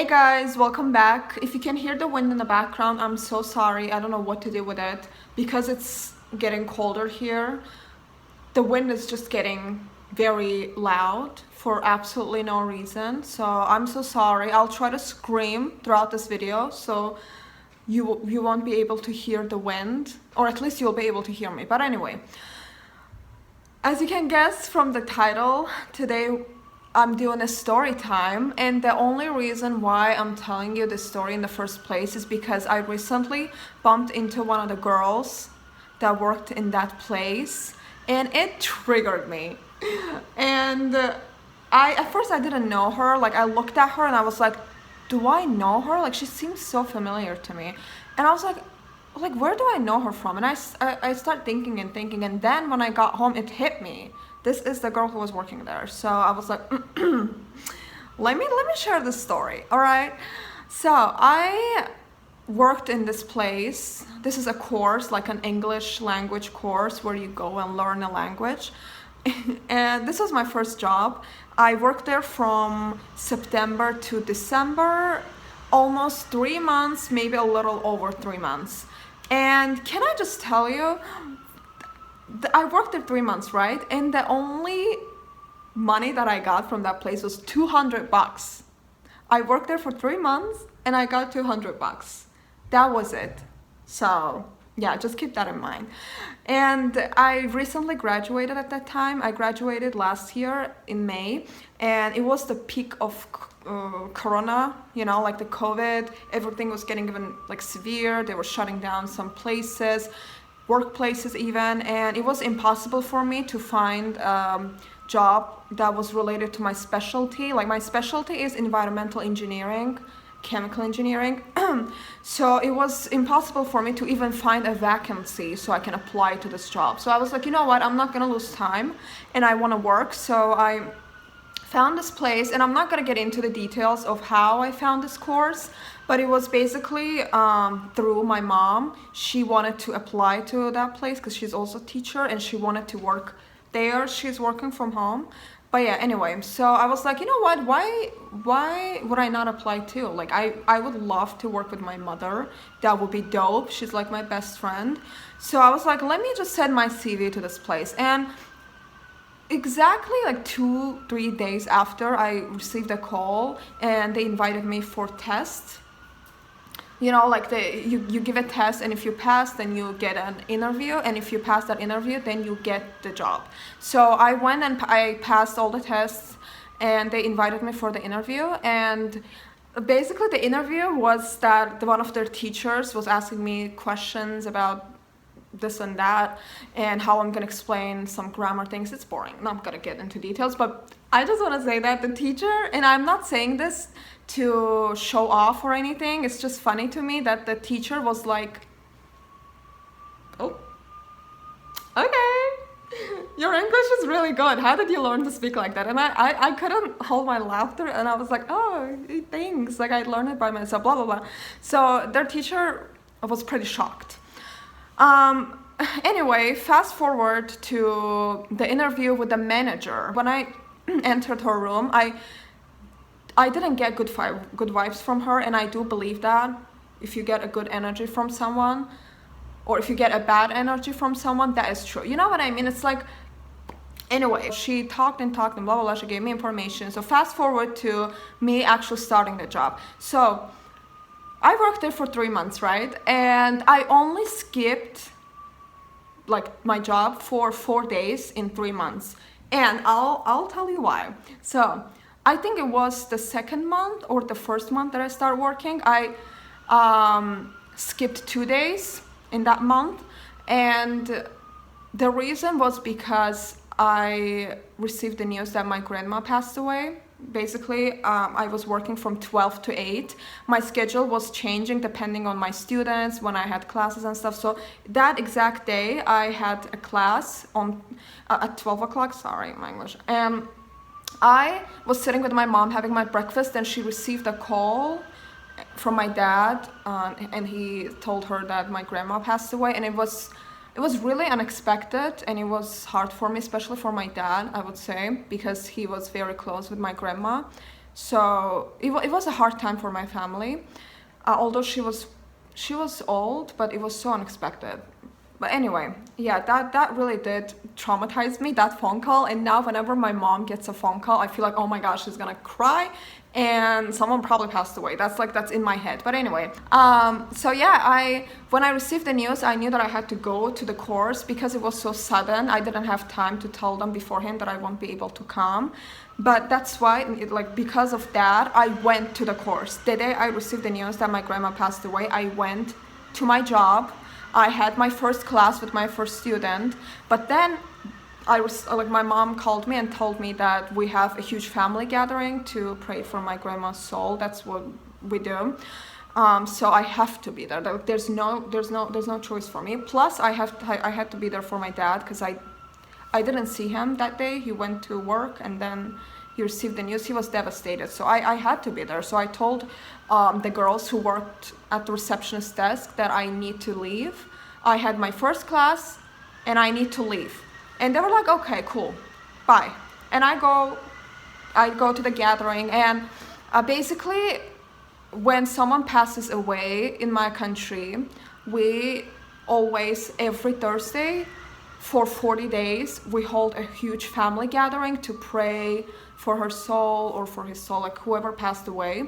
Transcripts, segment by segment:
Hey guys, welcome back. If you can hear the wind in the background, I'm so sorry. I don't know what to do with it because it's getting colder here. The wind is just getting very loud for absolutely no reason. So I'm so sorry. I'll try to scream throughout this video so you won't be able to hear the wind, or at least you'll be able to hear me. But anyway, as you can guess from the title, today I'm doing a story time, and the only reason why I'm telling you this story in the first place is because I recently bumped into one of the girls that worked in that place, and it triggered me. And at first I didn't know her. Like, I looked at her and I was like, do I know her? Like, she seems so familiar to me. And I was like, where do I know her from? And I started thinking, and then when I got home, it hit me. This is the girl who was working there. So I was like, let me share this story, all right? So I worked in this place. This is a course, like an English language course where you go and learn a language. And this was my first job. I worked there from September to December, almost 3 months, maybe a little over 3 months. And can I just tell you, I worked there 3 months, right? And the only money that I got from that place was $200. I worked there for 3 months and I got $200. That was it. So yeah, just keep that in mind. And I recently graduated at that time. I graduated last year in May, and it was the peak of Corona, you know, like the COVID. Everything was getting even like severe. They were shutting down some places, workplaces even, and it was impossible for me to find job that was related to my specialty. Like, my specialty is environmental engineering, chemical engineering. So it was impossible for me to even find a vacancy so I can apply to this job. So I was like, you know what, I'm not gonna lose time and I want to work. So I found this place, and I'm not gonna get into the details of how I found this course, but it was basically through my mom. She wanted to apply to that place because she's also a teacher and she wanted to work there. She's working from home. But yeah, anyway, so I was like, you know what, why would I not apply too? Like, I would love to work with my mother. That would be dope. She's like my best friend. So I was like, let me just send my CV to this place. And exactly like 2-3 days after, I received a call and they invited me for tests. You know, like you give a test, and if you pass, then you get an interview, and if you pass that interview, then you get the job. So I went and I passed all the tests, and they invited me for the interview. And basically the interview was that one of their teachers was asking me questions about this and that, and how I'm gonna explain some grammar things. It's boring, I'm not gonna get into details, but I just want to say that the teacher, and I'm not saying this to show off or anything, it's just funny to me that the teacher was like, oh, okay, your English is really good, how did you learn to speak like that? And I couldn't hold my laughter, and I was like, oh, thanks, like I learned it by myself, blah blah blah. So their teacher was pretty shocked. Anyway, fast forward to the interview with the manager. When I entered her room, I didn't get good vibes from her, and I do believe that if you get a good energy from someone, or if you get a bad energy from someone, that is true. You know what I mean? It's like, anyway, she talked and blah blah blah. She gave me information. So fast forward to me actually starting the job. So I worked there for 3 months, right? And I only skipped like my job for 4 days in 3 months. And I'll tell you why. So I think it was the second month or the first month that I started working. I skipped 2 days in that month. And the reason was because I received the news that my grandma passed away. Basically, I was working from 12 to 8. My schedule was changing depending on my students, when I had classes and stuff. So that exact day, I had a class on at 12 o'clock. Sorry, my English. And I was sitting with my mom having my breakfast, and she received a call from my dad, and he told her that my grandma passed away. And it was really unexpected, and it was hard for me, especially for my dad, I would say, because he was very close with my grandma. So it was a hard time for my family, although she was old, but it was so unexpected. But anyway, yeah, that really did traumatize me, that phone call. And now whenever my mom gets a phone call, I feel like, oh my gosh, she's gonna cry and someone probably passed away. That's in my head. But anyway, so yeah, when I received the news, I knew that I had to go to the course because it was so sudden. I didn't have time to tell them beforehand that I won't be able to come. But that's why, because of that, I went to the course. The day I received the news that my grandma passed away, I went to my job. I had my first class with my first student, but then my mom called me and told me that we have a huge family gathering to pray for my grandma's soul. That's what we do. So I have to be there. There's no choice for me. Plus, I had to be there for my dad because I didn't see him that day. He went to work and then he received the news. He was devastated. So I had to be there. So I told the girls who worked at the receptionist desk that I need to leave. I had my first class and I need to leave. And they were like, okay, cool, bye. And I go to the gathering, and basically when someone passes away in my country, we always, every Thursday for 40 days, we hold a huge family gathering to pray for her soul or for his soul, like whoever passed away,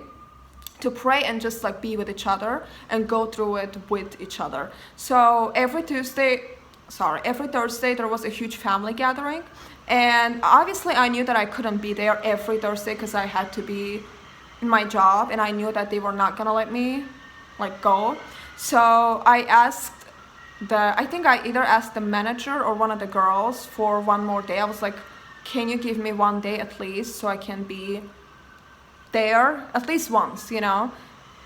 to pray and just like be with each other and go through it with each other. So every Thursday there was a huge family gathering, and obviously I knew that I couldn't be there every Thursday because I had to be in my job, and I knew that they were not gonna let me go. So I think I either asked the manager or one of the girls for one more day. I was like, can you give me one day at least so I can be there at least once,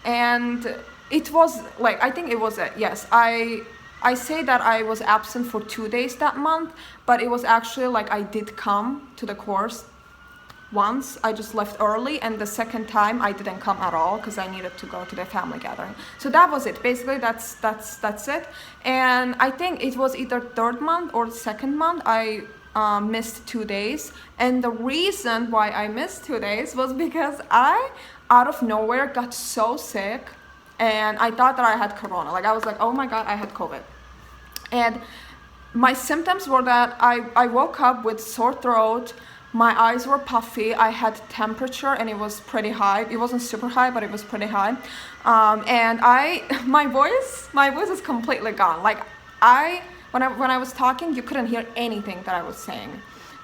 And it was I think it was yes, I say that I was absent for 2 days that month, but it was actually I did come to the course once. I just left early, and the second time I didn't come at all because I needed to go to the family gathering. So that was it. Basically, that's it. And I think it was either third month or second month I missed 2 days. And the reason why I missed 2 days was because I, out of nowhere, got so sick. And I thought that I had corona. I was like, oh my God, I had COVID. And my symptoms were that I woke up with sore throat, my eyes were puffy, I had temperature and it was pretty high. It wasn't super high, but it was pretty high. And my voice is completely gone. When I was talking, you couldn't hear anything that I was saying.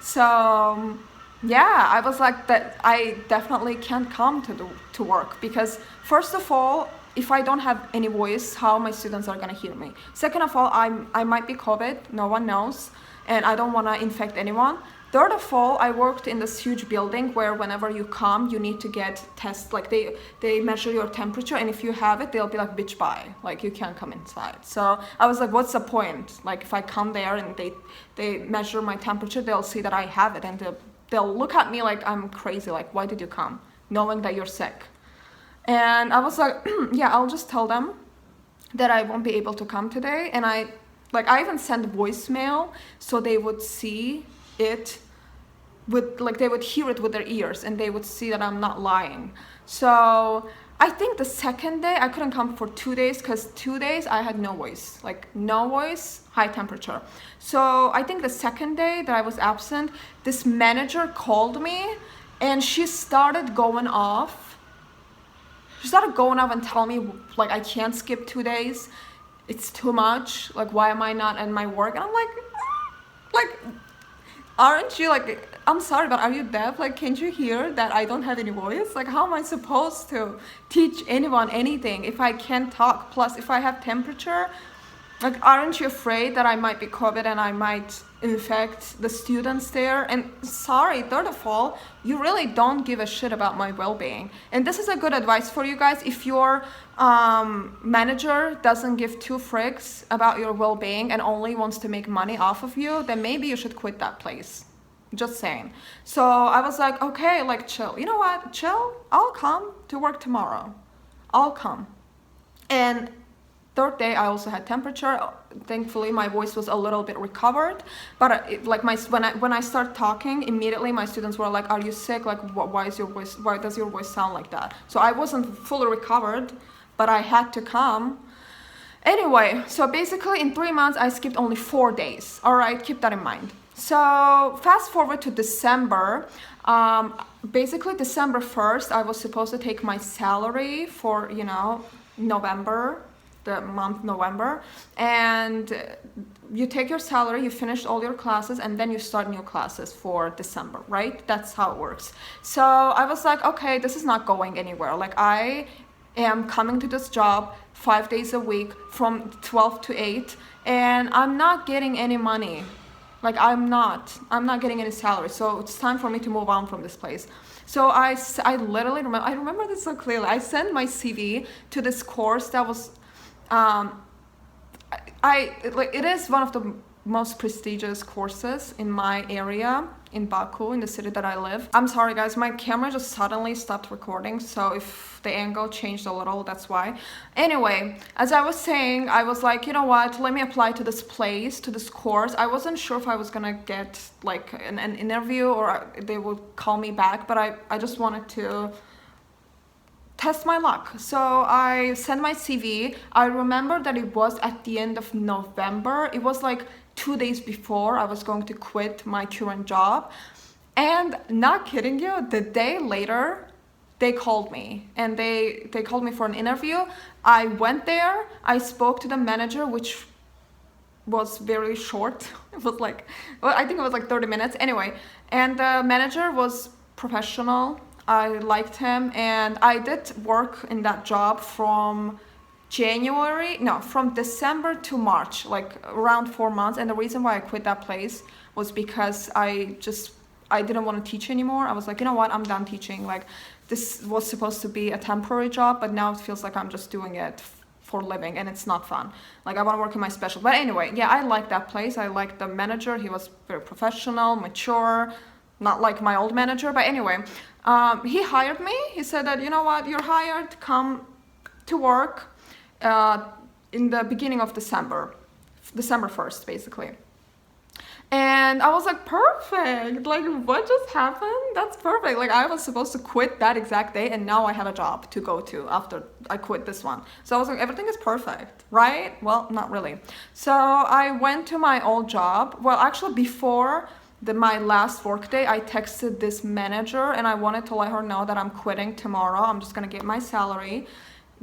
So yeah, I was like, that I definitely can't come to work because first of all, if I don't have any voice, how my students are gonna hear me? Second of all, I might be COVID, no one knows, and I don't wanna infect anyone. Third of all, I worked in this huge building where whenever you come, you need to get tests, they measure your temperature, and if you have it, they'll be like, bitch, bye, you can't come inside. So I was like, what's the point? If I come there and they measure my temperature, they'll see that I have it, and they'll look at me like I'm crazy, why did you come, knowing that you're sick? And I was like, yeah, I'll just tell them that I won't be able to come today. And I even sent voicemail so they would see it they would hear it with their ears and they would see that I'm not lying. So I think the second day I couldn't come for 2 days because 2 days I had no voice, no voice, high temperature. So I think the second day that I was absent, this manager called me and she started going off. She started going off and telling me I can't skip 2 days. It's too much. Why am I not in my work? And I'm like, aren't you I'm sorry, but are you deaf? Can't you hear that I don't have any voice? How am I supposed to teach anyone anything if I can't talk? Plus, if I have temperature, aren't you afraid that I might be COVID and I might infect the students there? And sorry, third of all, you really don't give a shit about my well-being. And this is a good advice for you guys. If your manager doesn't give two frigs about your well-being and only wants to make money off of you, then maybe you should quit that place. Just saying. So I was like, okay, chill. You know what? Chill. I'll come to work tomorrow. I'll come. And third day, I also had temperature. Thankfully, my voice was a little bit recovered. But when I start talking, immediately my students were like, "Are you sick? Like, why does your voice sound like that?" So I wasn't fully recovered, but I had to come. Anyway, so basically in 3 months, I skipped only 4 days. All right, keep that in mind. So fast forward to December. Basically December 1st, I was supposed to take my salary for, November, the month November. And you take your salary, you finish all your classes, and then you start new classes for December, right? That's how it works. So I was like, okay, this is not going anywhere. Like, I am coming to this job 5 days a week from 12 to 8, and I'm not getting any money. Like, I'm not getting any salary. So it's time for me to move on from this place. So I literally remember this so clearly. I sent my CV to this course that was, it is one of the most prestigious courses in my area, in Baku, in the city that I live. I'm sorry guys, my camera just suddenly stopped recording, so if the angle changed a little, that's why. Anyway, as I was saying, I was like, you know what, let me apply to this place, to this course. I wasn't sure if I was gonna get like an interview or they would call me back, but I just wanted to test my luck. So I sent my CV. I remember that it was at the end of November. It was like 2 days before I was going to quit my current job. And not kidding you, the day later, they called me and they called me for an interview. I went there, I spoke to the manager, which was very short. It was like, well, I think it was like 30 minutes anyway. And the manager was professional. I liked him, and I did work in that job from December to March, like around 4 months. And the reason why I quit that place was because I didn't want to teach anymore. I was like, you know what, I'm done teaching. Like, this was supposed to be a temporary job, but now it feels like I'm just doing it for a living, and it's not fun. Like, I want to work in my special. But anyway, yeah, I liked that place. I liked the manager. He was very professional, mature, not like my old manager. But anyway, he hired me. He said that, you know what, you're hired, come to work in the beginning of December 1st, basically. And I was like, perfect. Like, what just happened? That's perfect. Like, I was supposed to quit that exact day, and now I have a job to go to after I quit this one. So I was like, everything is perfect, right? Well, not really. So I went to my old job. Well, actually, before my last work day, I texted this manager and I wanted to let her know that I'm quitting tomorrow. I'm just gonna get my salary,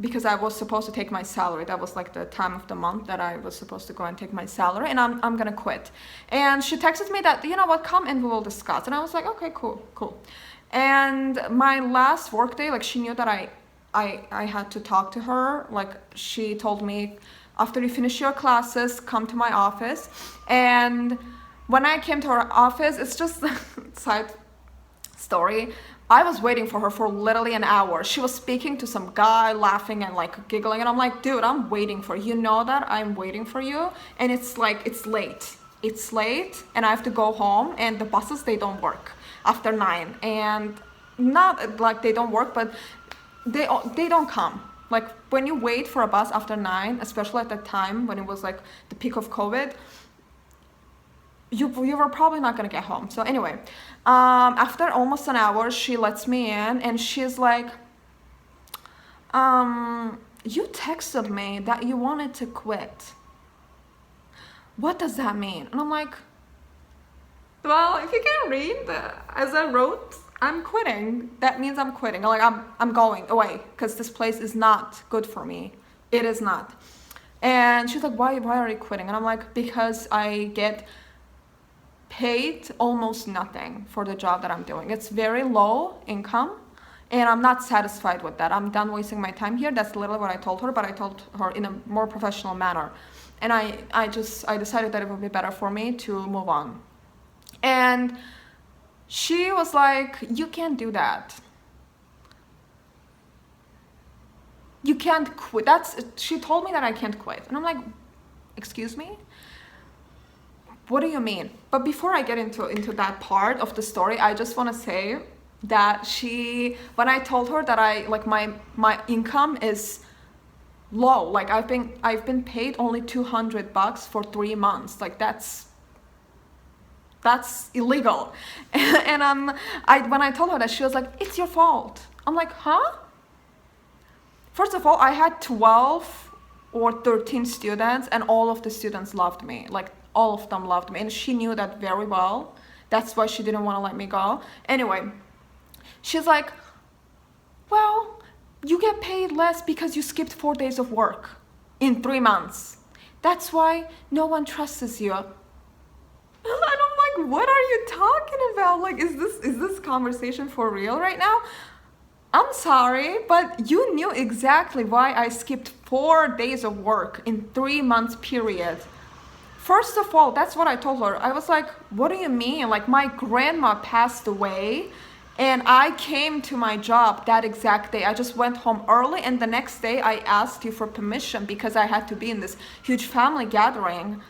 because I was supposed to take my salary. That was like the time of the month that I was supposed to go and take my salary, and I'm gonna quit. And she texted me that, you know what, come and we will discuss. And I was like, okay, cool. And my last work day, like, she knew that I had to talk to her. Like, she told me, after you finish your classes, come to my office. And when I came to her office, it's just a side story. I was waiting for her for literally an hour. She was speaking to some guy, laughing and like giggling. And I'm like, dude, I'm waiting for you. You know that I'm waiting for you. And it's like, it's late. It's late and I have to go home, and the buses, they don't work after 9. And not like they don't work, but they don't come. Like, when you wait for a bus after 9, especially at that time when it was like the peak of COVID, you were probably not gonna get home. So anyway, after almost an hour, she lets me in and she's like, you texted me that you wanted to quit. What does that mean? And I'm like, well, if you can read, as I wrote, I'm quitting. That means I'm quitting. Like, I'm going away because this place is not good for me. It is not. And she's like, why are you quitting? And I'm like, because I get paid almost nothing for the job that I'm doing. It's very low income, and I'm not satisfied with that. I'm done wasting my time here. That's literally what I told her, but I told her in a more professional manner. And I decided that it would be better for me to move on. And she was like, you can't do that. You can't quit. She told me that I can't quit. And I'm like, excuse me? What do you mean? But before I get into that part of the story, I just want to say that when I told her that my income is low. Like I've been paid only $200 for 3 months. Like that's illegal. And when I told her that, she was like, it's your fault. I'm like, huh? First of all, I had 12 or 13 students, and all of the students loved me. Like all of them loved me, and she knew that very well. That's why she didn't want to let me go. Anyway, she's like, well, you get paid less because you skipped 4 days of work in 3 months. That's why no one trusts you. And I'm like, what are you talking about? Like, is this conversation for real right now? I'm sorry, but you knew exactly why I skipped 4 days of work in 3 months period. First of all, that's what I told her. I was like, what do you mean? Like, my grandma passed away and I came to my job that exact day. I just went home early, and the next day I asked you for permission because I had to be in this huge family gathering.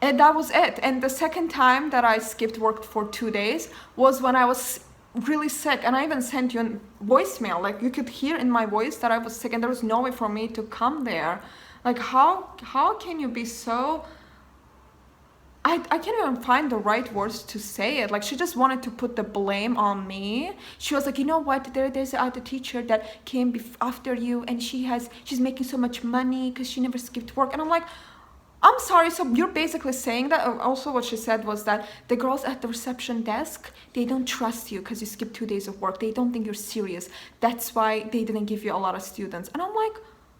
And that was it. And the second time that I skipped work for 2 days was when I was really sick, and I even sent you a voicemail. Like, you could hear in my voice that I was sick, and there was no way for me to come there. Like, how can you be so... I can't even find the right words to say it. Like, she just wanted to put the blame on me. She was like, you know what, there's another teacher that came after you, and she's making so much money because she never skipped work. And I'm like, I'm sorry, so you're basically saying that? Also, what she said was that the girls at the reception desk, they don't trust you because you skipped 2 days of work. They don't think you're serious. That's why they didn't give you a lot of students. And I'm like,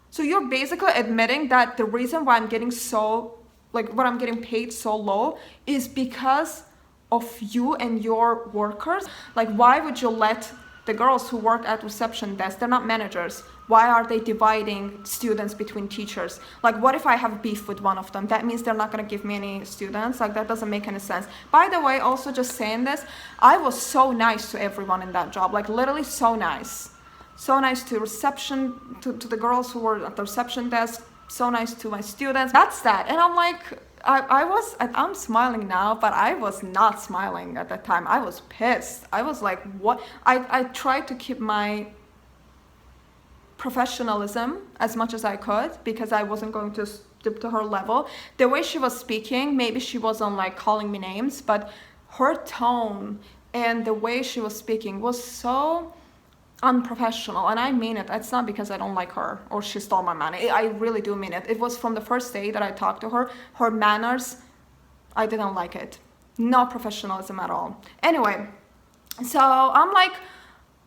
so you're basically admitting that the reason why I'm getting what I'm getting paid so low is because of you and your workers? Like, why would you let the girls who work at reception desk, they're not managers, why are they dividing students between teachers? Like, what if I have beef with one of them? That means they're not going to give me any students? Like, that doesn't make any sense. By the way, also just saying this, I was so nice to everyone in that job. Like, literally so nice. So nice to to the girls who were at the reception desk, so nice to my students. That's that. And I'm like, I'm smiling now, but I was not smiling at that time. I was pissed. I was like, what? I tried to keep my professionalism as much as I could because I wasn't going to stoop to her level. The way she was speaking, maybe she wasn't like calling me names, but her tone and the way she was speaking was so unprofessional, and I mean it. It's not because I don't like her or she stole my money. I really do mean it. It was from the first day that I talked to her. Her manners, I didn't like it. No professionalism at all. Anyway, so I'm like,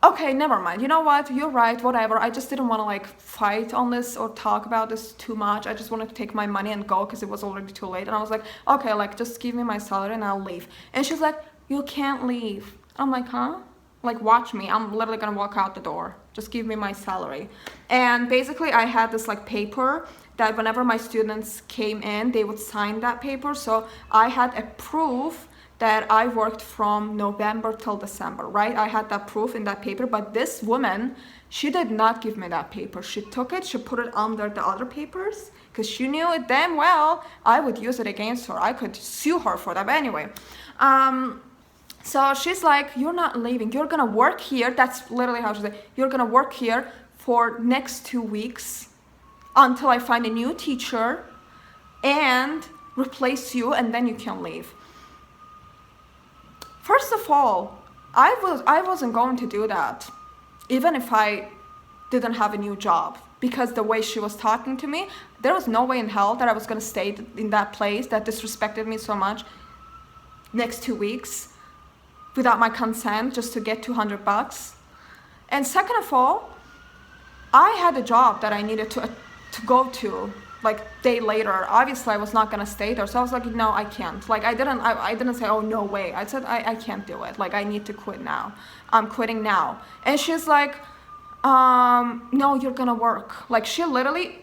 okay, never mind. You know what? You're right, whatever. I just didn't want to like fight on this or talk about this too much. I just wanted to take my money and go because it was already too late. And I was like, okay, like just give me my salary and I'll leave. And she's like, you can't leave. I'm like, huh? Like, watch me. I'm literally gonna walk out the door. Just give me my salary. And basically I had this like paper that whenever my students came in, they would sign that paper. So I had a proof that I worked from November till December, right? I had that proof in that paper, but this woman, she did not give me that paper. She took it, she put it under the other papers because she knew it damn well I would use it against her. I could sue her for that. But anyway, so she's like, you're not leaving. You're gonna work here. That's literally how she said, you're gonna work here for next 2 weeks until I find a new teacher and replace you, and then you can leave. First of all, I wasn't going to do that, even if I didn't have a new job, because the way she was talking to me, there was no way in hell that I was gonna stay in that place that disrespected me so much next 2 weeks without my consent just to get $200. And second of all, I had a job that I needed to go to like day later. Obviously I was not gonna stay there, so I was like, no, I can't. Like, I didn't say, oh, no way. I said, I can't do it. Like, I need to quit now. I'm quitting now. And she's like, no, you're gonna work. Like, she literally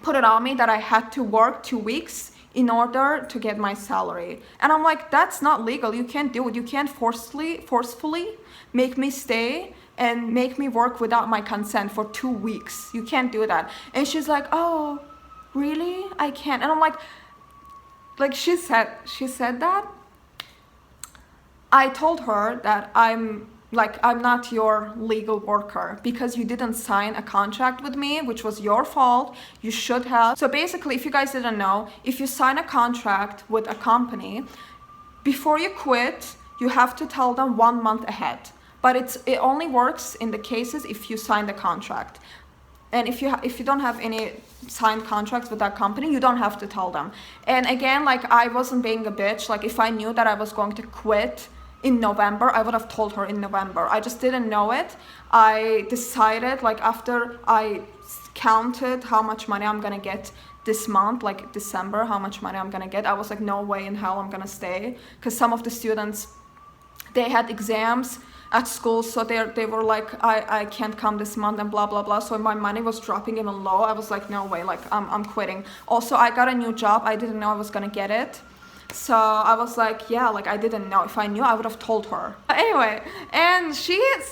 put it on me that I had to work 2 weeks in order to get my salary. And I'm like, that's not legal. You can't do it. You can't forcefully make me stay and make me work without my consent for 2 weeks. You can't do that. And she's like, oh, really? I can't. And I'm like she said that. I told her that I'm like I'm not your legal worker because you didn't sign a contract with me, which was your fault. You should have. So basically, if you guys didn't know, if you sign a contract with a company, before you quit, you have to tell them 1 month ahead. But it only works in the cases if you sign the contract. And if you don't have any signed contracts with that company, you don't have to tell them. And again, like I wasn't being a bitch. Like if I knew that I was going to quit in November, I would have told her in November. I just didn't know it. I decided, like after I counted how much money I'm gonna get this month, like December, how much money I'm gonna get, I was like, no way in hell I'm gonna stay. Because some of the students, they had exams at school, so they were like, I can't come this month and blah blah blah. So my money was dropping even low. I was like, no way, like I'm quitting. Also, I got a new job. I didn't know I was gonna get it. So I was like, yeah, like I didn't know. If I knew, I would have told her. But anyway, and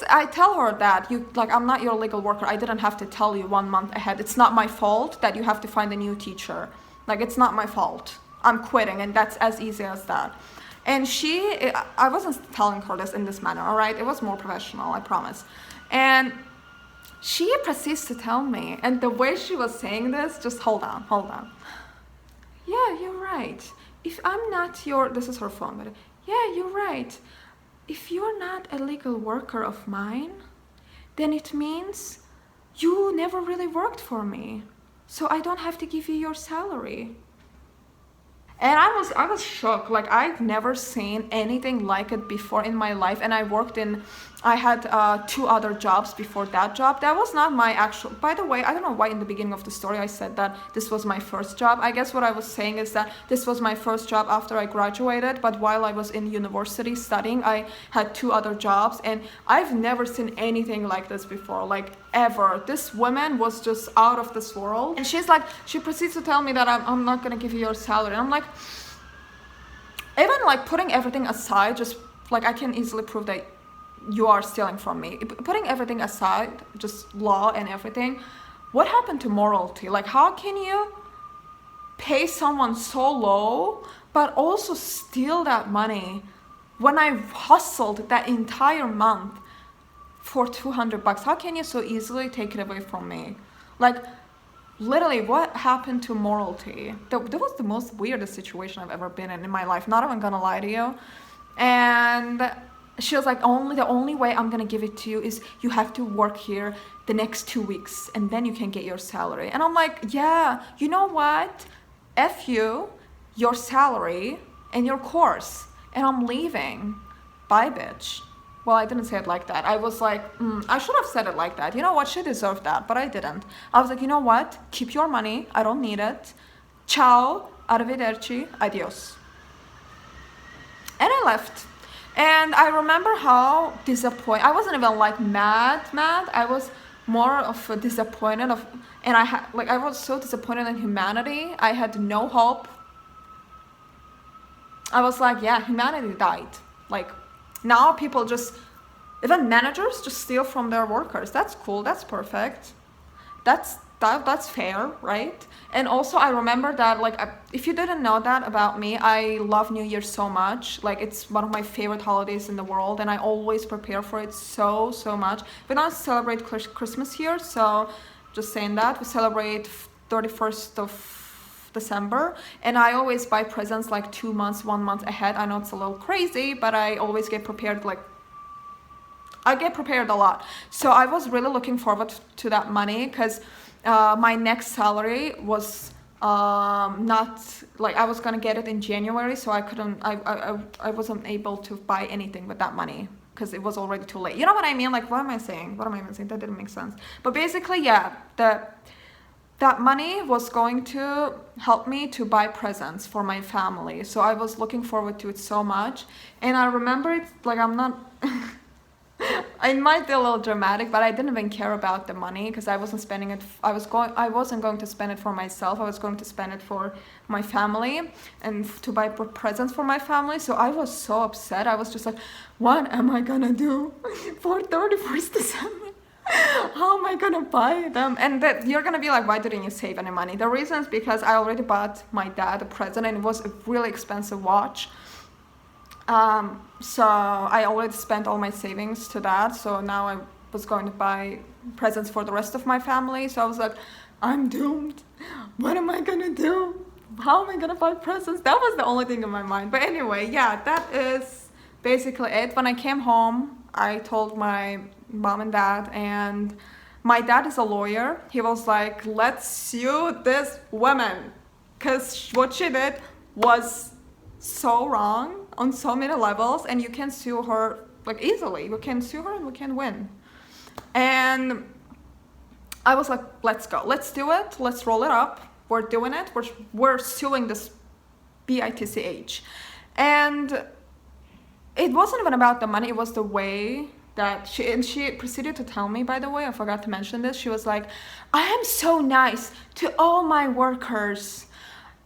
I tell her that I'm not your legal worker. I didn't have to tell you 1 month ahead. It's not my fault that you have to find a new teacher. Like it's not my fault. I'm quitting, and that's as easy as that. And I wasn't telling her this in this manner, all right? It was more professional, I promise. And she proceeds to tell me, and the way she was saying this, just hold on. Yeah, you're right. If I'm not this is her phone, but yeah, you're right. If you're not a legal worker of mine, then it means you never really worked for me. So I don't have to give you your salary. And I was shocked. Like I've never seen anything like it before in my life. And I had 2 other jobs before that job. That was not my actual, by the way, I don't know why in the beginning of the story I said that this was my first job. I guess what I was saying is that this was my first job after I graduated, but while I was in university studying, I had 2 other jobs, and I've never seen anything like this before, like ever. This woman was just out of this world. And she proceeds to tell me that I'm not gonna give you your salary. And I'm like, even like putting everything aside, just like I can easily prove that you are stealing from me. Putting everything aside, just law and everything, what happened to morality? Like how can you pay someone so low but also steal that money when I hustled that entire month for $200? How can you so easily take it away from me? Like literally, what happened to morality? That was the most weirdest situation I've ever been in my life. Not even gonna lie to you. And she was like, the only way I'm gonna give it to you is you have to work here the next 2 weeks and then you can get your salary. And I'm like, yeah, you know what? F you, your salary and your course. And I'm leaving. Bye, bitch. Well, I didn't say it like that. I was like, I should have said it like that. You know what? She deserved that, but I didn't. I was like, you know what? Keep your money. I don't need it. Ciao. Arrivederci. Adios. And I left. And I remember how disappointed. I wasn't even like mad. I was more of a disappointed and I was so disappointed in humanity. I had no hope. I was like, yeah, humanity died. Like now people even managers just steal from their workers. That's cool. That's perfect. That's fair, right? And also I remember that, like, if you didn't know that about me, I love New Year so much. Like it's one of my favorite holidays in the world, and I always prepare for it so much. We don't celebrate Christmas here, so just saying that. We celebrate 31st of December, and I always buy presents like 2 months, 1 month ahead. I know it's a little crazy, but I always get prepared. Like I get prepared a lot. So I was really looking forward to that money, because my next salary was not like, I was gonna get it in January, so I wasn't able to buy anything with that money because it was already too late. You know what I mean? Like, what am I saying? What am I even saying? That didn't make sense. But basically, yeah, that money was going to help me to buy presents for my family. So I was looking forward to it so much. And I remember it, like, I'm not it might be a little dramatic, but I didn't even care about the money, because I wasn't spending it. I wasn't going to spend it for myself. I was going to spend it for my family and to buy presents for my family. So I was so upset. I was just like, what am I gonna do for 31st December? How am I gonna buy them? And that you're gonna be like, why didn't you save any money? The reason is because I already bought my dad a present, and it was a really expensive watch. So I already spent all my savings to that. So now I was going to buy presents for the rest of my family. So I was like, I'm doomed. What am I gonna do? How am I gonna buy presents? That was the only thing in my mind. But anyway, yeah, that is basically it. When I came home, I told my mom and dad, and my dad is a lawyer. He was like, let's sue this woman, because what she did was so wrong on so many levels, and you can sue her like easily. You can sue her and we can win. And I was like, let's go, let's do it, let's roll it up. We're doing it. We're suing this bitch. And it wasn't even about the money, it was the way that she proceeded to tell me, by the way, I forgot to mention this. She was like, I am so nice to all my workers.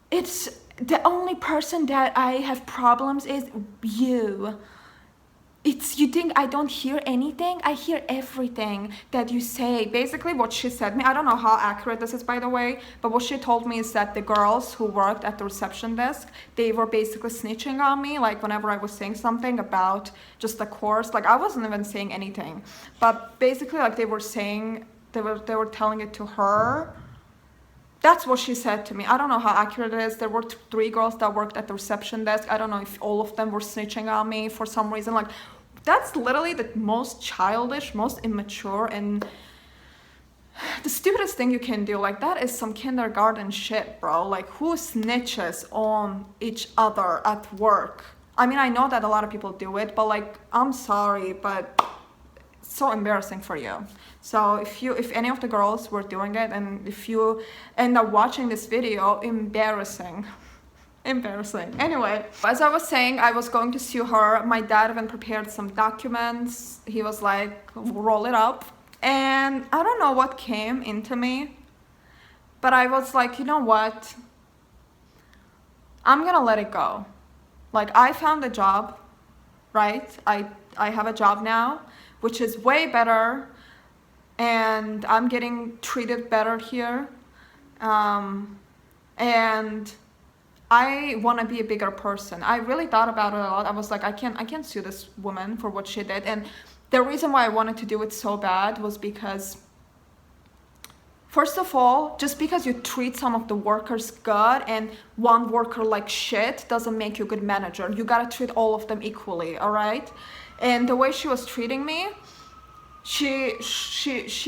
It's the only person that I have problems is you. You think I don't hear anything? I hear everything that you say. Basically what she said me, I don't know how accurate this is, by the way, but what she told me is that the girls who worked at the reception desk, they were basically snitching on me, like whenever I was saying something about just the course. Like I wasn't even saying anything, but basically like they were telling it to her. That's what she said to me. I don't know how accurate it is. There were 3 girls that worked at the reception desk. I don't know if all of them were snitching on me for some reason. Like, that's literally the most childish, most immature, and the stupidest thing you can do. Like, that is some kindergarten shit, bro. Like, who snitches on each other at work? I mean, I know that a lot of people do it, but like, I'm sorry, but it's so embarrassing for you. So if any of the girls were doing it, and if you end up watching this video, embarrassing. Anyway, as I was saying, I was going to sue her. My dad even prepared some documents. He was like, roll it up. And I don't know what came into me, but I was like, you know what? I'm gonna let it go. Like, I found a job, right? I have a job now, which is way better, and I'm getting treated better here, and I want to be a bigger person. I really thought about it a lot. I was like, I can't sue this woman for what she did. And the reason why I wanted to do it so bad was because, first of all, just because you treat some of the workers good and one worker like shit doesn't make you a good manager. You gotta treat all of them equally, all right? And the way she was treating me, she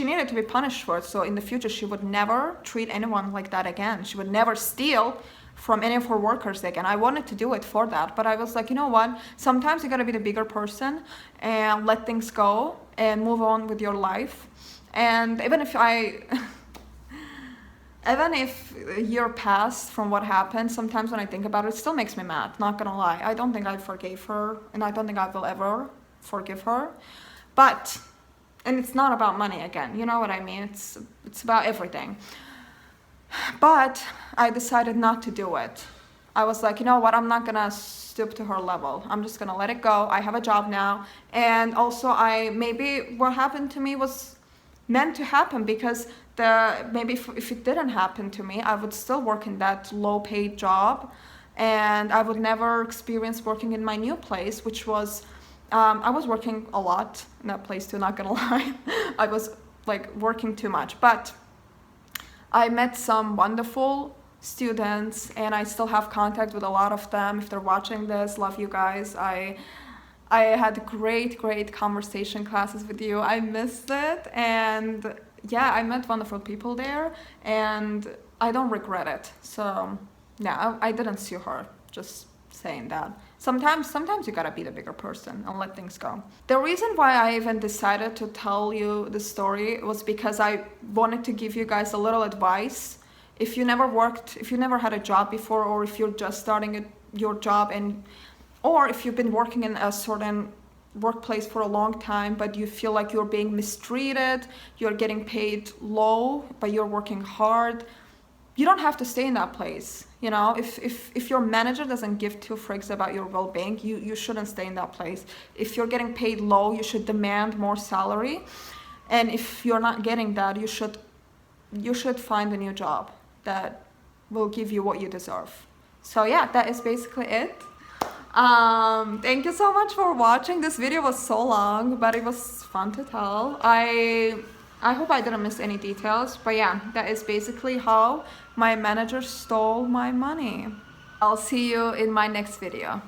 needed to be punished for it. So in the future, she would never treat anyone like that again. She would never steal from any of her workers again. I wanted to do it for that, but I was like, you know what? Sometimes you gotta be the bigger person and let things go and move on with your life. And even if a year passed from what happened, sometimes when I think about it, it still makes me mad, not gonna lie. I don't think I forgave her, and I don't think I will ever forgive her. But, and it's not about money again, you know what I mean? It's about everything. But I decided not to do it. I was like, you know what? I'm not gonna stoop to her level. I'm just gonna let it go. I have a job now. And also maybe what happened to me was meant to happen, because maybe if it didn't happen to me, I would still work in that low paid job, and I would never experience working in my new place, which was, I was working a lot in that place too, not gonna lie. I was like working too much, but I met some wonderful students, and I still have contact with a lot of them. If they're watching this, love you guys. I had great conversation classes with you. I missed it, and yeah, I met wonderful people there, and I don't regret it. So yeah, I didn't sue her, just saying that. Sometimes you gotta be the bigger person and let things go. The reason why I even decided to tell you the story was because I wanted to give you guys a little advice. If you never had a job before, or if you're just starting your job, or if you've been working in a certain workplace for a long time, but you feel like you're being mistreated, you're getting paid low, but you're working hard, you don't have to stay in that place. You know, if your manager doesn't give 2 frigs about your well-being, you shouldn't stay in that place. If you're getting paid low, you should demand more salary. And if you're not getting that, you should find a new job that will give you what you deserve. So yeah, that is basically it. Thank you so much for watching. This video was so long, but it was fun to tell. I hope I didn't miss any details, but yeah, that is basically how my manager stole my money. I'll see you in my next video.